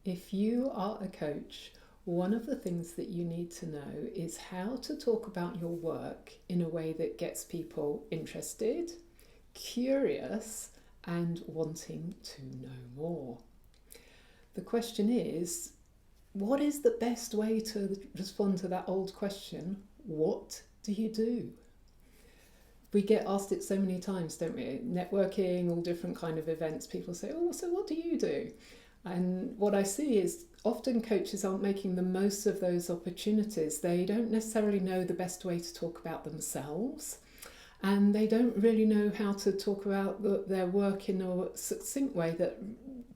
If you are a coach, one of the things that you need to know is how to talk about your work in a way that gets people interested, curious, and wanting to know more. The question is, what is the best way to respond to that old question? What do you do? We get asked it so many times, don't we? Networking, all different kind of events, people say, oh, so what do you do? And what I see is often coaches aren't making the most of those opportunities. They don't necessarily know the best way to talk about themselves, and they don't really know how to talk about their work in a succinct way that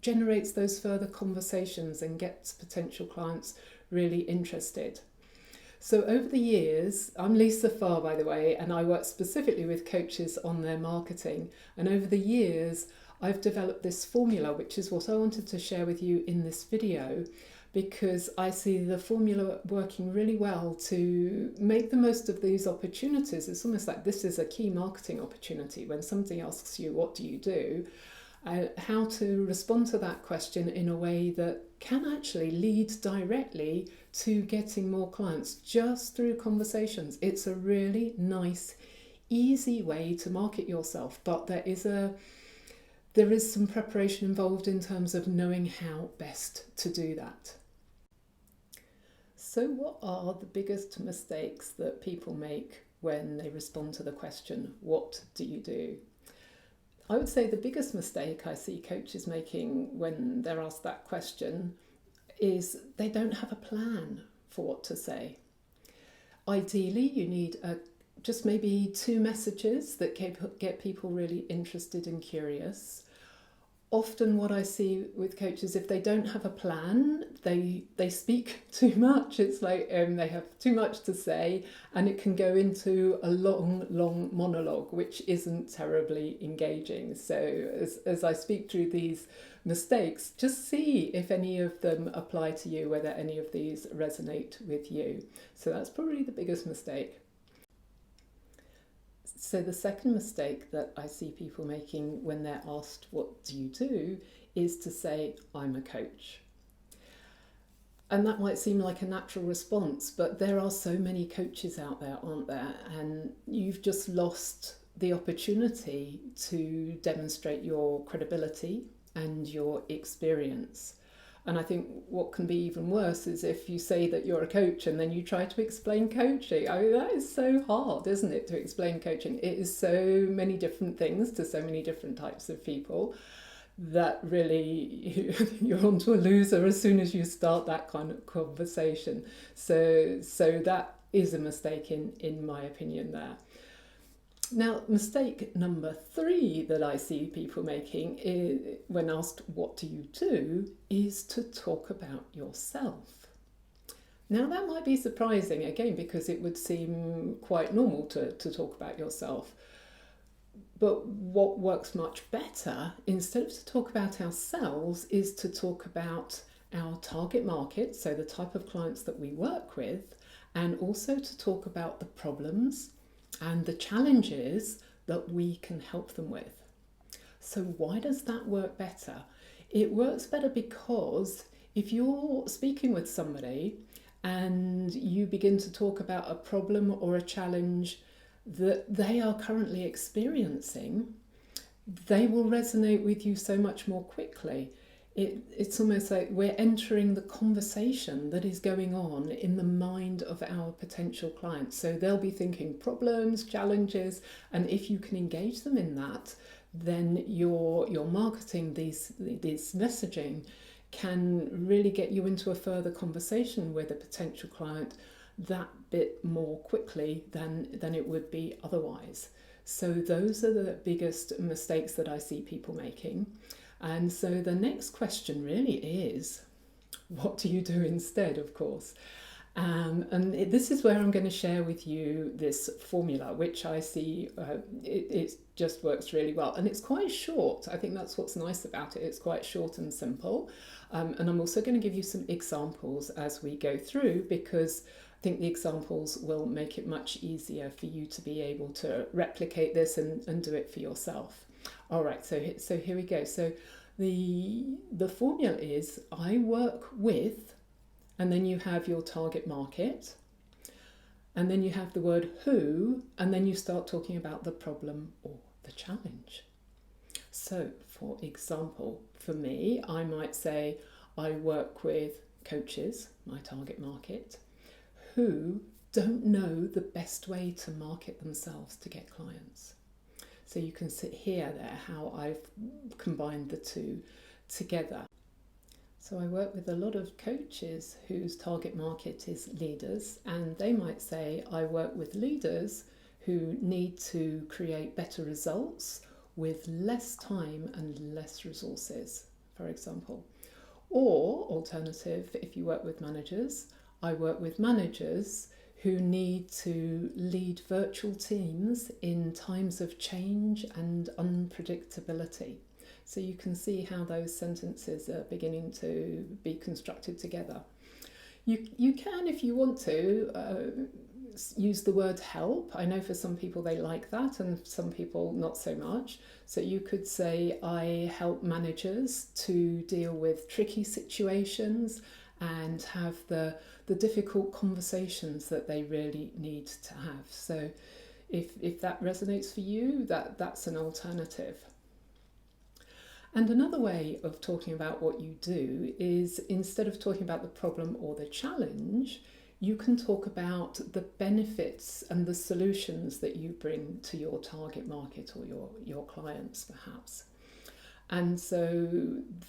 generates those further conversations and gets potential clients really interested. So over the years, I'm Lisa Farr, by the way, and I work specifically with coaches on their marketing. And over the years, I've developed this formula, which is what I wanted to share with you in this video, because I see the formula working really well to make the most of these opportunities. It's almost like this is a key marketing opportunity. When somebody asks you, what do you do? How to respond to that question in a way that can actually lead directly to getting more clients just through conversations. It's a really nice, easy way to market yourself, but there is some preparation involved in terms of knowing how best to do that. So what are the biggest mistakes that people make when they respond to the question, what do you do? I would say the biggest mistake I see coaches making when they're asked that question is they don't have a plan for what to say. Ideally, you need just maybe 2 messages that get people really interested and curious. Often what I see with coaches, if they don't have a plan, they speak too much. It's like they have too much to say, and it can go into a long monologue, which isn't terribly engaging. So as I speak through these mistakes, just see if any of them apply to you, whether any of these resonate with you. So that's probably the biggest mistake. So the second mistake that I see people making when they're asked, what do you do, is to say, I'm a coach. And that might seem like a natural response, but there are so many coaches out there, aren't there? And you've just lost the opportunity to demonstrate your credibility and your experience. And I think what can be even worse is if you say that you're a coach and then you try to explain coaching. I mean, that is so hard, isn't it, to explain coaching? It is so many different things to so many different types of people that really you're onto a loser as soon as you start that kind of conversation. So that is a mistake in my opinion there. Now, mistake number 3 that I see people making when asked, what do you do, is to talk about yourself. Now, that might be surprising, again, because it would seem quite normal to talk about yourself. But what works much better, instead of to talk about ourselves, is to talk about our target market, so the type of clients that we work with, and also to talk about the problems and the challenges that we can help them with. So why does that work better? It works better because if you're speaking with somebody and you begin to talk about a problem or a challenge that they are currently experiencing, they will resonate with you so much more quickly. It's almost like we're entering the conversation that is going on in the mind of our potential clients. So they'll be thinking problems, challenges, and if you can engage them in that, then your marketing, this messaging, can really get you into a further conversation with a potential client that bit more quickly than it would be otherwise. So those are the biggest mistakes that I see people making. And so the next question really is, what do you do instead, of course? This is where I'm going to share with you this formula, which I see it just works really well. And it's quite short. I think that's what's nice about it. It's quite short and simple. And I'm also going to give you some examples as we go through, because I think the examples will make it much easier for you to be able to replicate this and do it for yourself. All right, so here we go. So The formula is I work with, and then you have your target market, and then you have the word who, and then you start talking about the problem or the challenge. So, for example, for me, I might say I work with coaches, my target market, who don't know the best way to market themselves to get clients. So you can hear there how I've combined the two together. So I work with a lot of coaches whose target market is leaders, and they might say I work with leaders who need to create better results with less time and less resources, for example. Or, alternative, if you work with managers, I work with managers who need to lead virtual teams in times of change and unpredictability. So you can see how those sentences are beginning to be constructed together. You can, if you want to, use the word help. I know for some people they like that and some people not so much. So you could say, I help managers to deal with tricky situations and have the difficult conversations that they really need to have. So if that resonates for you, that's an alternative. And another way of talking about what you do is, instead of talking about the problem or the challenge, you can talk about the benefits and the solutions that you bring to your target market or your clients, perhaps. And so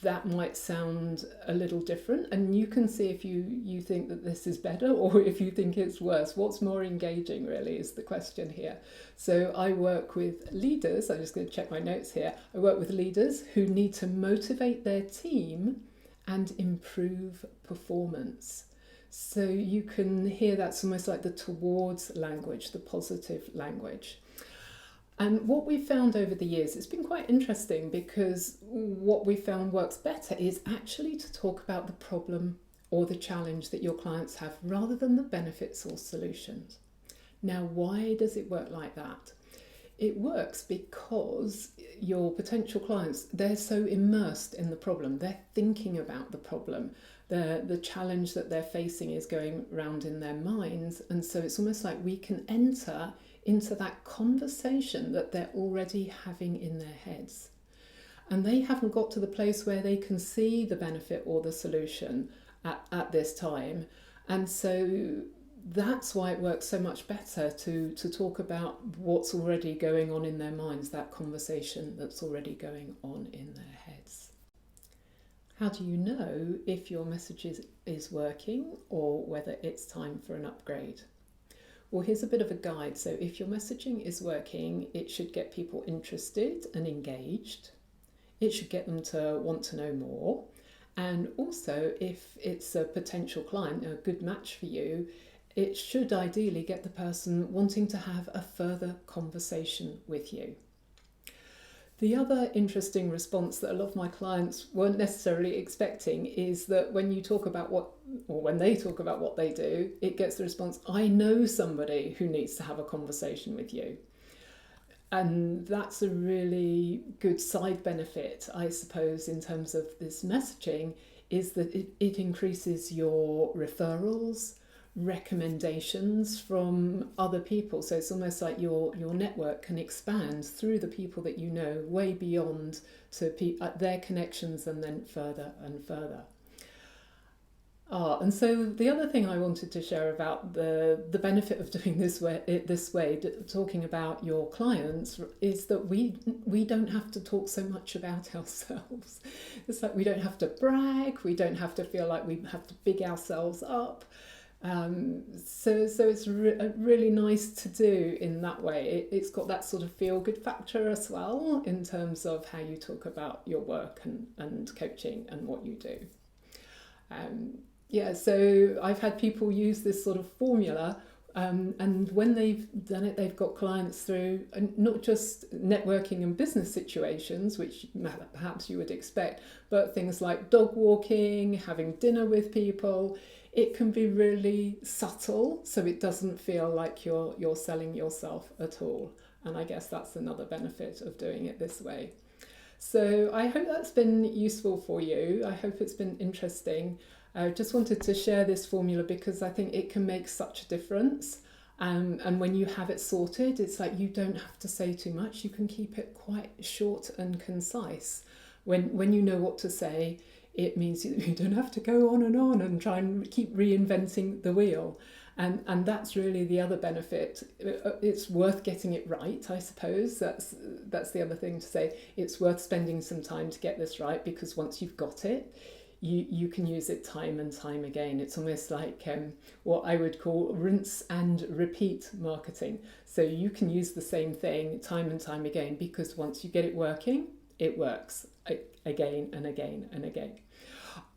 that might sound a little different, and you can see if you think that this is better or if you think it's worse. What's more engaging, really, is the question here. So I work with leaders, I'm just going to check my notes here. I work with leaders who need to motivate their team and improve performance. So you can hear that's almost like the towards language, the positive language. And what we found over the years, it's been quite interesting, because what we found works better is actually to talk about the problem or the challenge that your clients have rather than the benefits or solutions. Now, why does it work like that? It works because your potential clients, they're so immersed in the problem, they're thinking about the problem. The challenge that they're facing is going round in their minds, and so it's almost like we can enter into that conversation that they're already having in their heads. And they haven't got to the place where they can see the benefit or the solution at this time. And so that's why it works so much better to talk about what's already going on in their minds, that conversation that's already going on in their heads. How do you know if your message is working or whether it's time for an upgrade? Well, here's a bit of a guide. So if your messaging is working, it should get people interested and engaged. It should get them to want to know more. And also, if it's a potential client, a good match for you, it should ideally get the person wanting to have a further conversation with you. The other interesting response that a lot of my clients weren't necessarily expecting is that when you talk about when they talk about what they do, it gets the response, I know somebody who needs to have a conversation with you. And that's a really good side benefit, I suppose, in terms of this messaging, is that it increases your referrals, recommendations from other people. So it's almost like your network can expand through the people that you know, way beyond to their connections, and then further and further. And so the other thing I wanted to share about the benefit of doing this way, talking about your clients, is that we don't have to talk so much about ourselves. It's like we don't have to brag, we don't have to feel like we have to big ourselves up. So it's really nice to do in that way. It's got that sort of feel-good factor as well, in terms of how you talk about your work and coaching and what you do. So I've had people use this sort of formula, and when they've done it, they've got clients through not just networking and business situations, which perhaps you would expect, but things like dog walking, having dinner with people. It can be really subtle, so it doesn't feel like you're selling yourself at all. And I guess that's another benefit of doing it this way. So I hope that's been useful for you. I hope it's been interesting. I just wanted to share this formula because I think it can make such a difference. And when you have it sorted, it's like you don't have to say too much. You can keep it quite short and concise. When you know what to say, it means you don't have to go on and try and keep reinventing the wheel. And that's really the other benefit. It's worth getting it right, I suppose. That's the other thing to say. It's worth spending some time to get this right, because once you've got it, you can use it time and time again. It's almost like what I would call rinse and repeat marketing. So you can use the same thing time and time again, because once you get it working, it works again and again and again.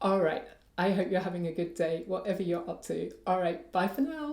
All right. I hope you're having a good day, whatever you're up to. All right. Bye for now.